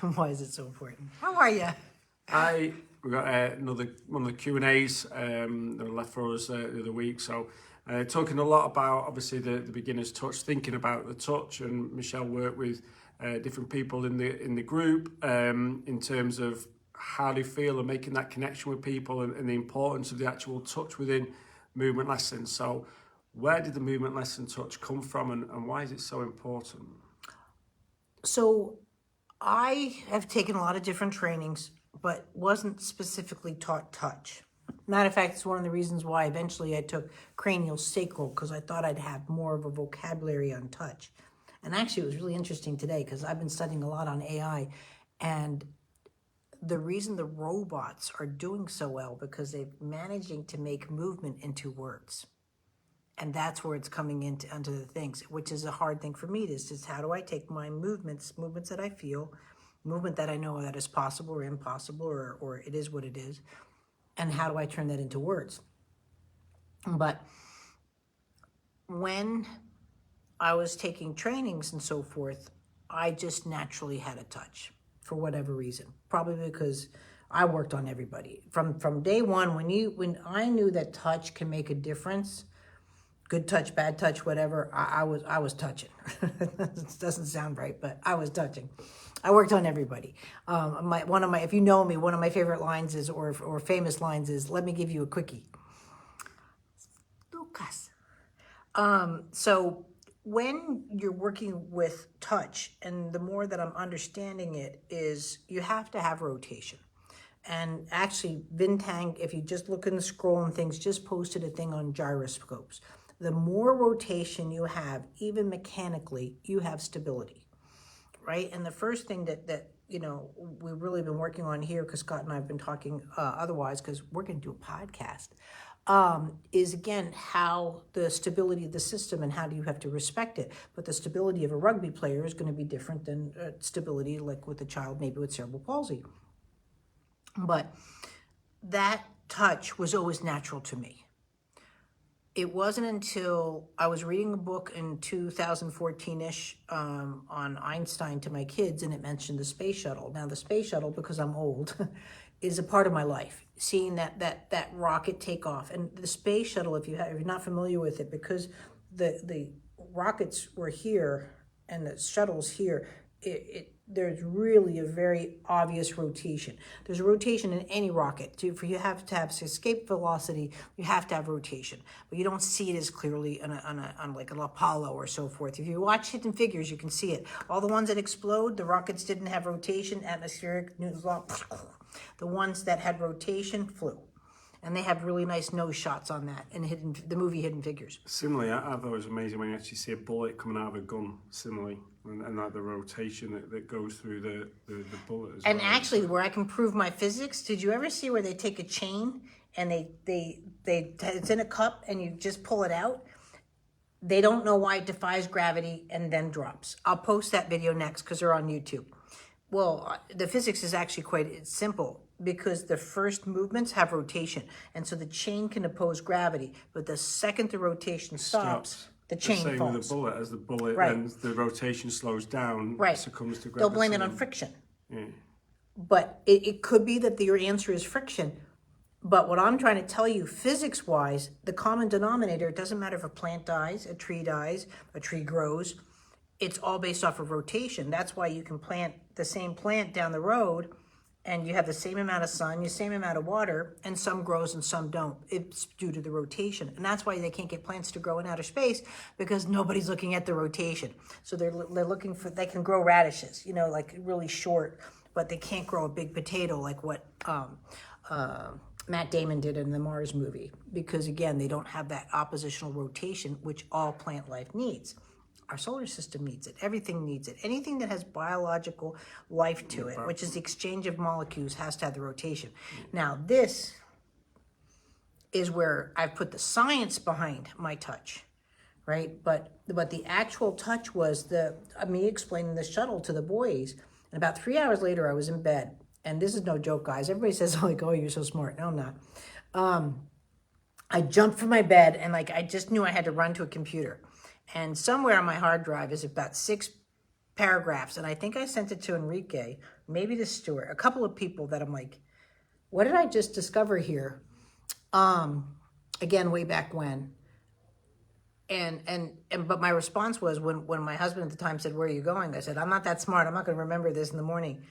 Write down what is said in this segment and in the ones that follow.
Why is it so important? How are you? We got another one of the Q&As that were left for us the other week. So talking a lot about obviously the beginner's touch, thinking about the touch, and Michelle worked with different people in the group in terms of how they feel and making that connection with people and the importance of the actual touch within movement lessons. So where did the movement lesson touch come from, and why is it so important? So I have taken a lot of different trainings, but wasn't specifically taught touch. Matter of fact, it's one of the reasons why eventually I took cranial sacral, because I thought I'd have more of a vocabulary on touch. And actually, it was really interesting today because I've been studying a lot on AI, and the reason the robots are doing so well because they're managing to make movement into words. And that's where it's coming into the things, which is a hard thing for me. This is how do I take my movements that I feel, movement that I know that is possible or impossible or it is what it is, and how do I turn that into words? But when I was taking trainings and so forth, I just naturally had a touch for whatever reason. Probably because I worked on everybody. From day one, when I knew that touch can make a difference, good touch, bad touch, whatever, I was touching. It doesn't sound right, but I was touching. I worked on everybody. If you know me, one of my favorite lines is, or famous lines is, "Let me give you a quickie." Lucas. So when you're working with touch, and the more that I'm understanding it, is you have to have rotation. And actually, Vintang, if you just look in the scroll and things, just posted a thing on gyroscopes. The more rotation you have, even mechanically, you have stability, right? And the first thing that we've really been working on here, because Scott and I have been talking otherwise, because we're going to do a podcast, is again how the stability of the system and how do you have to respect it. But the stability of a rugby player is going to be different than stability like with a child maybe with cerebral palsy. But that touch was always natural to me. It wasn't until I was reading a book in 2014-ish on Einstein to my kids, and it mentioned the space shuttle. Now, the space shuttle, because I'm old, is a part of my life. Seeing that rocket take off. And the space shuttle, if you're not familiar with it, because the rockets were here and the shuttle's here, there's really a very obvious rotation. There's a rotation in any rocket. For you have to have escape velocity, you have to have rotation. But you don't see it as clearly on like an Apollo or so forth. If you watch Hidden Figures, you can see it. All the ones that explode, the rockets didn't have rotation, atmospheric, Newton's law. The ones that had rotation flew. And they have really nice nose shots on that in the movie Hidden Figures. Similarly, I thought it was amazing when you actually see a bullet coming out of a gun, similarly, and like the rotation that goes through the bullet as well. And actually, where I can prove my physics, did you ever see where they take a chain and it's in a cup and you just pull it out? They don't know why it defies gravity and then drops. I'll post that video next because they're on YouTube. Well, the physics is actually quite simple because the first movements have rotation. And so the chain can oppose gravity. But the second the rotation stops, the chain falls. falls. With the bullet, as the bullet, Right. then the rotation slows down, succumbs to gravity. They'll blame it on friction. Yeah. But it could be that your answer is friction. But what I'm trying to tell you, physics-wise, the common denominator, it doesn't matter if a plant dies, a tree grows, it's all based off of rotation. That's why you can plant the same plant down the road and you have the same amount of sun, the same amount of water, and some grows and some don't. It's due to the rotation. And that's why they can't get plants to grow in outer space, because nobody's looking at the rotation. So they're looking for, they can grow radishes, like really short, but they can't grow a big potato like what Matt Damon did in the Mars movie, because again, they don't have that oppositional rotation, which all plant life needs. Our solar system needs it. Everything needs it. Anything that has biological life to it, which is the exchange of molecules, has to have the rotation. Now, this is where I've put the science behind my touch, right? But the actual touch was me explaining the shuttle to the boys. And about 3 hours later, I was in bed. And this is no joke, guys. Everybody says, oh, you're so smart. No, I'm not. I jumped from my bed and I just knew I had to run to a computer. And somewhere on my hard drive is about 6 paragraphs, and I think I sent it to Enrique, maybe to Stuart, a couple of people that I'm like, what did I just discover here? Again, way back when. And but my response was when my husband at the time said, "Where are you going?" I said, "I'm not that smart. I'm not going to remember this in the morning."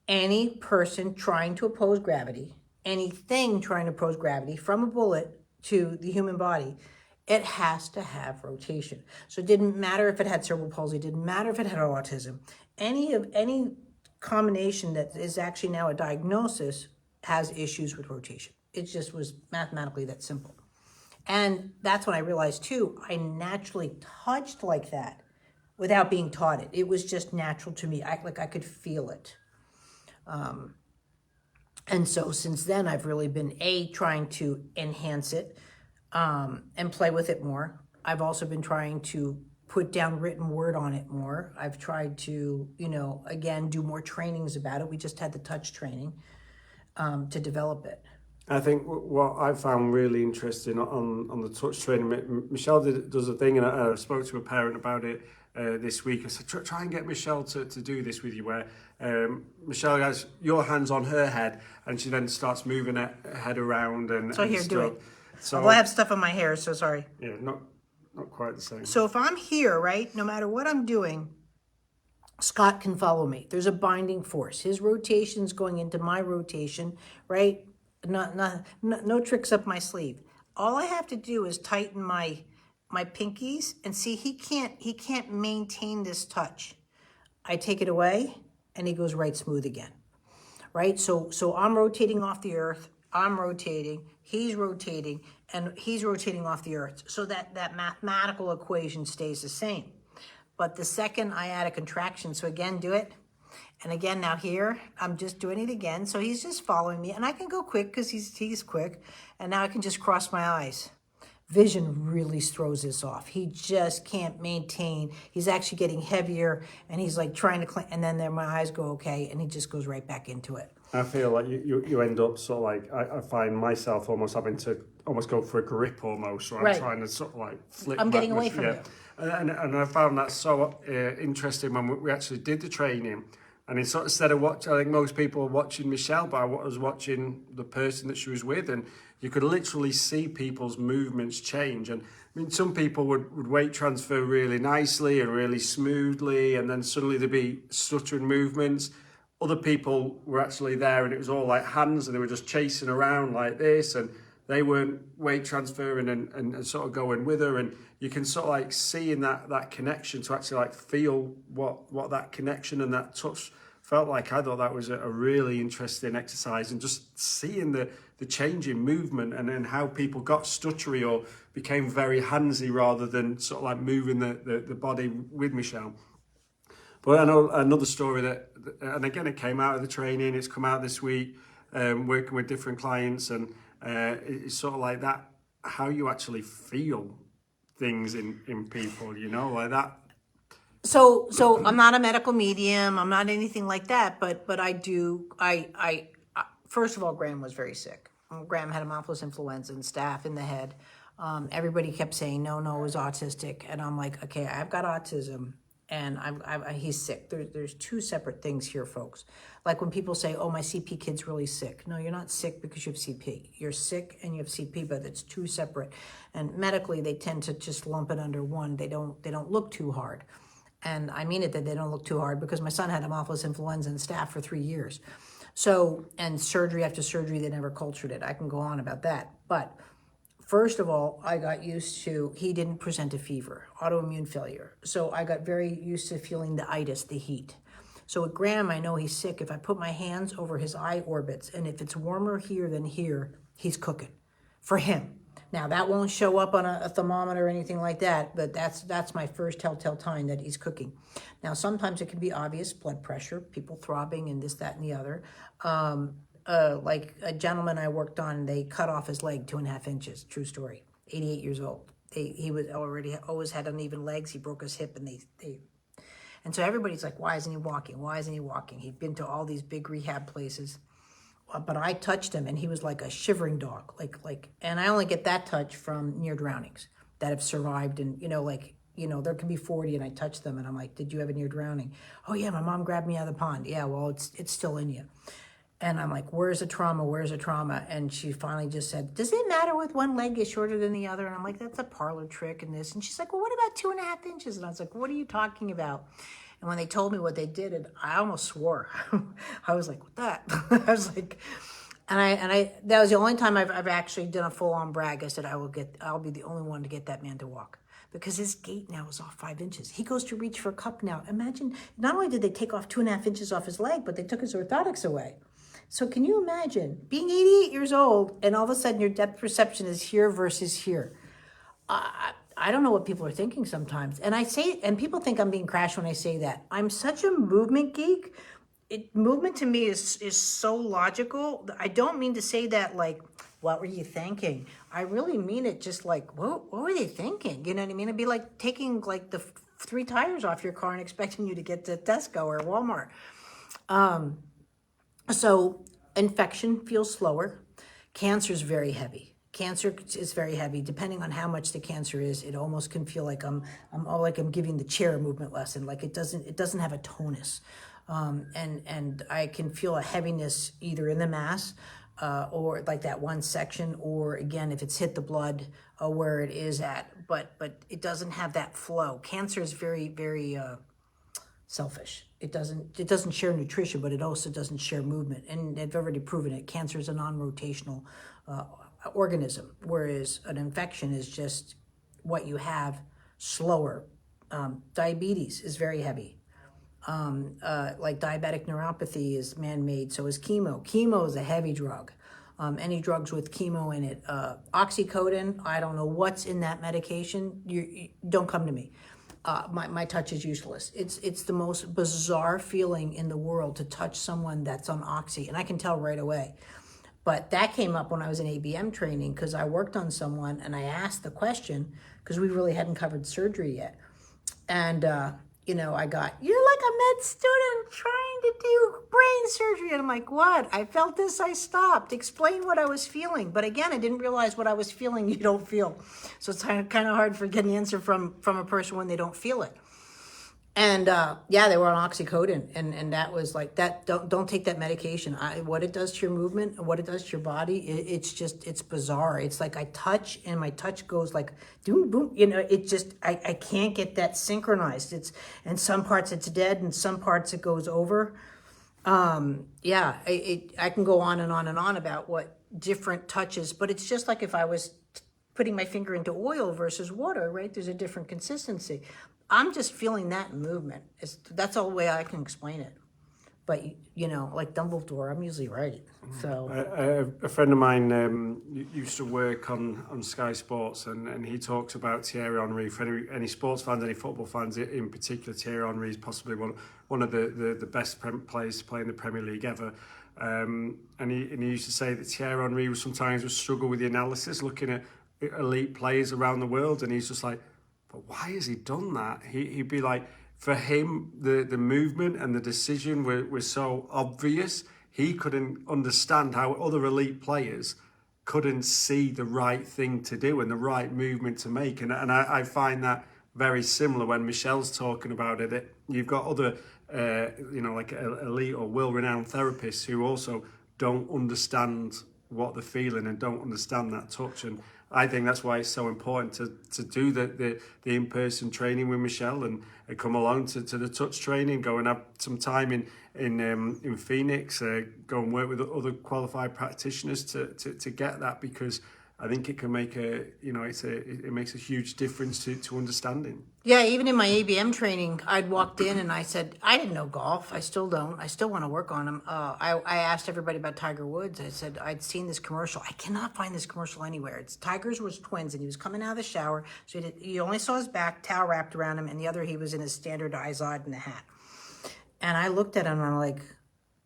Any person trying to oppose gravity, anything trying to oppose gravity, from a bullet to the human body, it has to have rotation. So it didn't matter if it had cerebral palsy, it didn't matter if it had autism. Any combination that is actually now a diagnosis has issues with rotation. It just was mathematically that simple. And that's when I realized too, I naturally touched like that without being taught it. It was just natural to me. I could feel it. And so since then, I've really been trying to enhance it and play with it more. I've also been trying to put down written word on it more. I've tried to, again, do more trainings about it. We just had the touch training to develop it. I think what I found really interesting on the touch training, Michelle does a thing, and I spoke to a parent about it this week. I said, try and get Michelle to do this with you, where Michelle has your hands on her head, and she then starts moving her head around and So here, stuff. do it. So Well, I have stuff on my hair, so sorry. yeah, not quite the same. So if I'm here, right, no matter what I'm doing, Scott can follow me. There's a binding force. His rotation's going into my rotation, right? No tricks up my sleeve. All I have to do is tighten my pinkies, and see, he can't maintain this touch. I take it away and he goes right smooth again. Right? So I'm rotating off the earth, I'm rotating, he's rotating, and he's rotating off the earth. So that mathematical equation stays the same. But the second I add a contraction, so again, do it. And again, now here, I'm just doing it again. So he's just following me, and I can go quick because he's quick. And now I can just cross my eyes. Vision really throws this off. He just can't maintain. He's actually getting heavier, and he's like trying to clean, and then my eyes go okay, and he just goes right back into it. I feel like you end up sort of like, I find myself almost having to almost go for a grip almost, or I'm Right. trying to sort of like flip I'm back getting away from yeah. you. And I found that so interesting when we actually did the training. And instead of watching, I think most people were watching Michelle, but I was watching the person that she was with, and you could literally see people's movements change. And I mean, some people would weight transfer really nicely and really smoothly, and then suddenly there'd be stuttering movements. Other people were actually there, and it was all like hands, and they were just chasing around like this, and they weren't weight transferring and sort of going with her. And you can sort of like see in that connection to actually like feel what that connection and that touch felt like. I thought that was a really interesting exercise, and just seeing the change in movement and how people got stuttery or became very handsy rather than sort of like moving the body with Michelle. But I know another story that, and again, it came out of the training, it's come out this week, working with different clients, and it's sort of like that, how you actually feel things in people, like that. So I'm not a medical medium. I'm not anything like that. But I do. I first of all, Graham was very sick. Graham had Haemophilus influenza and staph in the head. Everybody kept saying no, it was autistic, and I'm like, okay, I've got autism, and he's sick. There's two separate things here, folks. Like when people say, oh, my CP kid's really sick. No, you're not sick because you have CP. You're sick and you have CP, but it's two separate. And medically, they tend to just lump it under one. They don't look too hard. And I mean it that they don't look too hard, because my son had Haemophilus influenza and staph for 3 years. So, and surgery after surgery, they never cultured it. I can go on about that. But first of all, I got used to, he didn't present a fever, autoimmune failure. So I got very used to feeling the itis, the heat. So with Graham, I know he's sick. If I put my hands over his eye orbits, and if it's warmer here than here, he's cooking for him. Now, that won't show up on a thermometer or anything like that, but that's my first telltale sign that he's cooking. Now, sometimes it can be obvious, blood pressure, people throbbing and this, that, and the other. Like a gentleman I worked on, they cut off his leg 2.5 inches, true story, 88 years old. He was always had uneven legs, he broke his hip, and and so everybody's like, why isn't he walking? Why isn't he walking? He'd been to all these big rehab places. But I touched him, and he was like a shivering dog, and I only get that touch from near drownings that have survived, and there can be 40 and I touch them and I'm like, did you have a near drowning? Oh yeah, my mom grabbed me out of the pond. Yeah, well, it's still in you. And I'm like, where's the trauma? Where's the trauma? And she finally just said, does it matter with one leg is shorter than the other? And I'm like, that's a parlor trick and this. And she's like, well, what about 2.5 inches? And I was like, what are you talking about? And when they told me what they did, I almost swore. I was like, what that? I was like, that was the only time I've actually done a full on brag. I said, I'll be the only one to get that man to walk. Because his gait now is off 5 inches. He goes to reach for a cup now. Imagine, not only did they take off 2.5 inches off his leg, but they took his orthotics away. So can you imagine being 88 years old and all of a sudden your depth perception is here versus here? I don't know what people are thinking sometimes. And people think I'm being crash when I say that. I'm such a movement geek. Movement to me is so logical. I don't mean to say that like, what were you thinking? I really mean it just like, what were they thinking? You know what I mean? It'd be like taking like the 3 tires off your car and expecting you to get to Tesco or Walmart. So infection feels slower. Cancer is very heavy. Cancer is very heavy. Depending on how much the cancer is, it almost can feel like I'm giving the chair movement lesson. Like it doesn't have a tonus. And I can feel a heaviness either in the mass, or like that one section, or again, if it's hit the blood, where it is at, but it doesn't have that flow. Cancer is very, very, selfish. It doesn't share nutrition, but it also doesn't share movement. And they've already proven it. Cancer is a non-rotational organism, whereas an infection is just what you have slower. Diabetes is very heavy. Like diabetic neuropathy is man-made, so is chemo. Chemo is a heavy drug. Any drugs with chemo in it. Oxycodone, I don't know what's in that medication. You don't come to me. My touch is useless. It's the most bizarre feeling in the world to touch someone that's on oxy, and I can tell right away. But that came up when I was in ABM training because I worked on someone and I asked the question because we really hadn't covered surgery yet. And, I got, you're like a med student trying to do brain surgery. And I'm like, what? I felt this, I stopped. Explain what I was feeling. But again, I didn't realize what I was feeling you don't feel. So it's kind of hard for getting an answer from a person when they don't feel it. And they were on oxycodone, and that was like that. Don't take that medication. What it does to your movement, what it does to your body, it's bizarre. It's like I touch, and my touch goes like boom, boom. I can't get that synchronized. And some parts it's dead, and some parts it goes over. I can go on and on and on about what different touches, but it's just like if I was putting my finger into oil versus water, right? There's a different consistency. I'm just feeling that movement. That's all the way I can explain it. But, like Dumbledore, I'm usually right. So a friend of mine used to work on Sky Sports, and he talks about Thierry Henry. For any sports fans, any football fans in particular, Thierry Henry is possibly one of the best players to play in the Premier League ever. And he used to say that Thierry Henry would sometimes struggle with the analysis, looking at elite players around the world, and he's just like, but why has he done that? He'd be like, for him, the movement and the decision were so obvious, he couldn't understand how other elite players couldn't see the right thing to do and the right movement to make. And I find that very similar when Michelle's talking about it. You've got other, like elite or well-renowned therapists who also don't understand what they're feeling and don't understand that touch. And I think that's why it's so important to do the in-person training with Michelle and come along to the touch training, go and have some time in Phoenix, go and work with other qualified practitioners to get that, because I think it can make it makes a huge difference to understanding. Yeah, even in my ABM training, I'd walked in and I said, I didn't know golf. I still don't. I still want to work on him. I asked everybody about Tiger Woods. I said, I'd seen this commercial. I cannot find this commercial anywhere. Tigers was twins, and he was coming out of the shower. So you only saw his back, towel wrapped around him, and the other, he was in his standard Izod and a hat. And I looked at him and I'm like,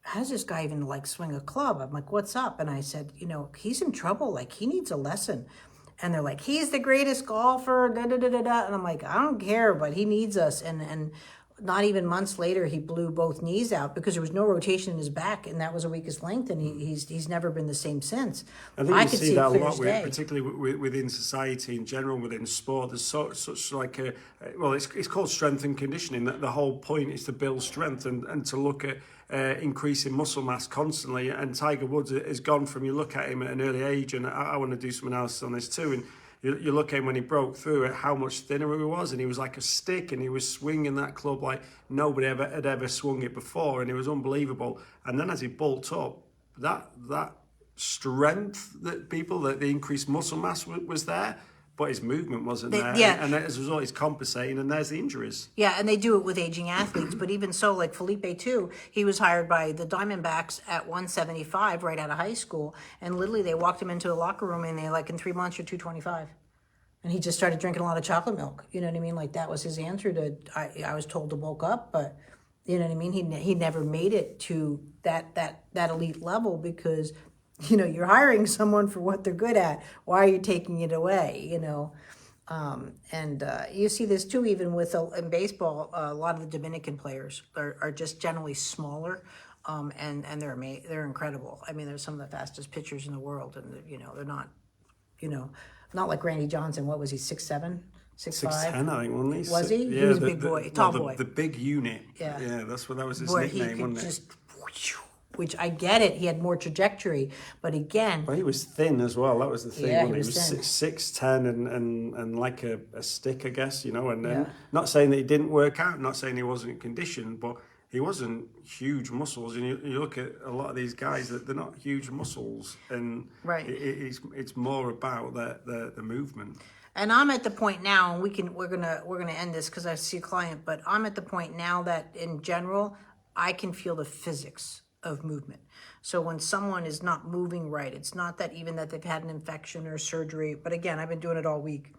how does this guy even swing a club? I'm like, what's up? And I said, he's in trouble. He needs a lesson. And they're like, he's the greatest golfer, da, da, da, da, da. And I'm like, I don't care, but he needs us. And not even months later, he blew both knees out because there was no rotation in his back, and that was a weakest length, and he's never been the same since. I think you could see it that a clear lot, as day. particularly within society in general, within sport. There's such like a, well, it's called strength and conditioning. That the whole point is to build strength and to look at increasing muscle mass constantly. And Tiger Woods has gone from, you look at him at an early age, and I want to do some analysis on this too. And you look at him when he broke through at how much thinner he was, and he was like a stick, and he was swinging that club like nobody had ever swung it before, and it was unbelievable. And then as he bulked up, that strength that the increased muscle mass was there, but his movement wasn't there. Yeah. And as a result, he's compensating, and there's the injuries. Yeah, and they do it with aging athletes. But even so, like Felipe too, he was hired by the Diamondbacks at 175 right out of high school, and literally they walked him into the locker room and they like, in 3 months you're 225. And he just started drinking a lot of chocolate milk. You know what I mean? Like that was his answer to, I was told to bulk up, but you know what I mean? He never made it to that elite level because, you know, you're hiring someone for what they're good at. Why are you taking it away? You know? And you see this too, even with in baseball, a lot of the Dominican players are just generally smaller. And they're incredible. I mean, they're some of the fastest pitchers in the world, and you know, they're not, you know, not like Randy Johnson. What was he, 6'7", 6'5"? 6'10", I think, wasn't he? Was he? Yeah, He was a big boy, tall boy. The big unit. Yeah. Yeah, that was his Where nickname, he could wasn't it? just, which I get it. He had more trajectory, but again, Well, he was thin as well. That was the thing. Yeah, Wasn't he he was thin. 6'10" and like a stick, I guess. You know, and Yeah. not saying that he didn't work out, not saying he wasn't conditioned, but he wasn't huge muscles. And you look at a lot of these guys that they're not huge muscles, and Right. it's more about the movement. and I'm at the point now, and we're gonna end this because I see a client, but I'm at the point now that in general, I can feel the physics of movement. So when someone is not moving right, it's not that even that they've had an infection or surgery, but again, I've been doing it all week.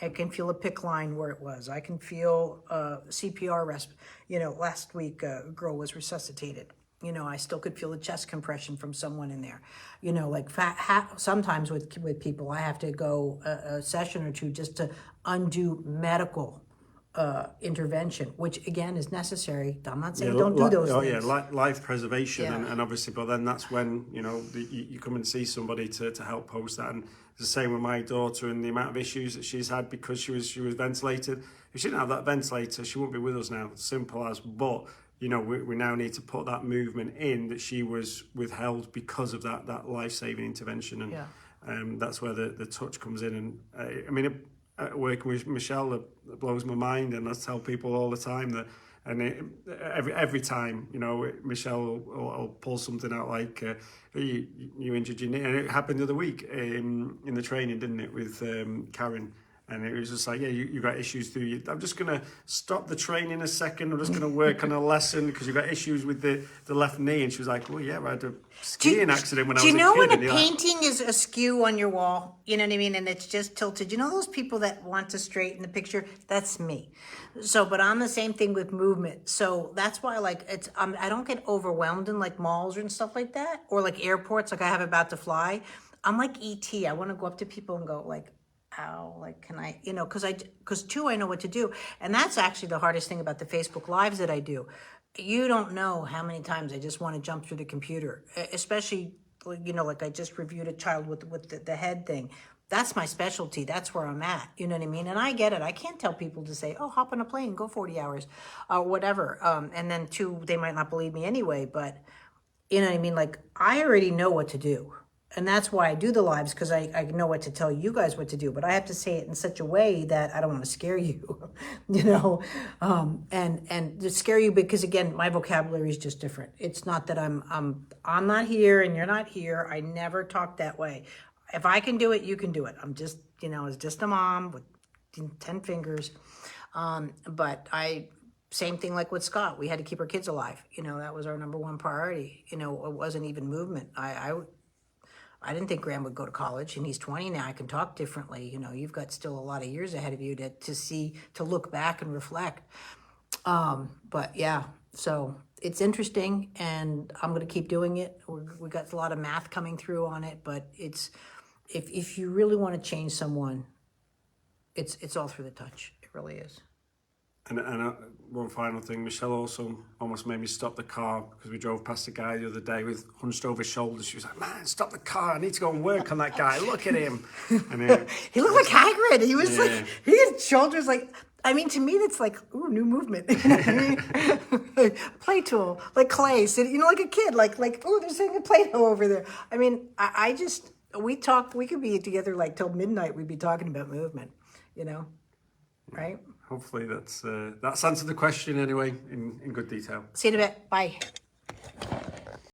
I can feel a PICC line where it was. I can feel CPR you know, last week a girl was resuscitated. You know, I still could feel a chest compression from someone in there. You know, like sometimes with people, I have to go a session or two just to undo medical intervention, which again is necessary. I'm not saying don't do those things. Oh yeah, life preservation, Yeah. and obviously, but then that's when, you know, you come and see somebody to help post that. And it's the same with my daughter and the amount of issues that she's had because she was ventilated. If she didn't have that ventilator, she wouldn't be with us now. Simple as. But you know, we now need to put that movement in that she was withheld because of that life-saving intervention, and Yeah. That's where the touch comes in. And I mean, working with Michelle, that blows my mind, and I tell people all the time that, and every time, you know, Michelle will pull something out like, you injured your knee, and it happened the other week in the training, didn't it, with Karen. And it was just like, yeah, you got issues through you. I'm just going to stop the training a second. I'm just going to work on a lesson because you've got issues with the left knee. And she was like, well, yeah, I had a skiing accident when I was a kid. Do you know when And a you're like, painting is askew on your wall? You know what I mean? And it's just tilted. You know those people that want to straighten the picture? That's me. So, but I'm the same thing with movement. So that's why, like, I don't get overwhelmed in like malls and stuff like that, or like airports. Like I have about to fly. I'm like ET. I want to go up to people and go like, ow, like, can I, you know, because two, I know what to do. And that's actually the hardest thing about the Facebook Lives that I do. You don't know how many times I just want to jump through the computer, especially, you know, like I just reviewed a child with the head thing. That's my specialty. That's where I'm at. You know what I mean? And I get it. I can't tell people to say, oh, hop on a plane, go 40 hours, or whatever. And then two, they might not believe me anyway, but you know what I mean? Like, I already know what to do. And that's why I do the lives, because I know what to tell you guys what to do. But I have to say it in such a way that I don't want to scare you, you know, and to scare you because, again, my vocabulary is just different. It's not that I'm not here and you're not here. I never talk that way. If I can do it, you can do it. I'm just, you know, as just a mom with 10 fingers. But same thing like with Scott. We had to keep our kids alive. You know, that was our number one priority. You know, it wasn't even movement. I didn't think Graham would go to college, and he's 20 now. I can talk differently. You know, you've got still a lot of years ahead of you to look back and reflect. But yeah, so it's interesting, and I'm going to keep doing it. We got a lot of math coming through on it, but it's if you really want to change someone, it's all through the touch. It really is. And one final thing, Michelle also almost made me stop the car because we drove past a guy the other day with hunched over his shoulders. She was like, "Man, stop the car! I need to go and work on that guy. Look at him." And He looked like Hagrid. He was Yeah. like, he had shoulders like, I mean, to me, that's like, ooh, new movement. You know what I mean? Like, play tool, like clay, you know, like a kid, like, oh, there's a Play-Doh over there. I mean, I just, we could be together like till midnight. We'd be talking about movement, you know, right? hopefully that's answered the question anyway in good detail. See you in a bit. Bye.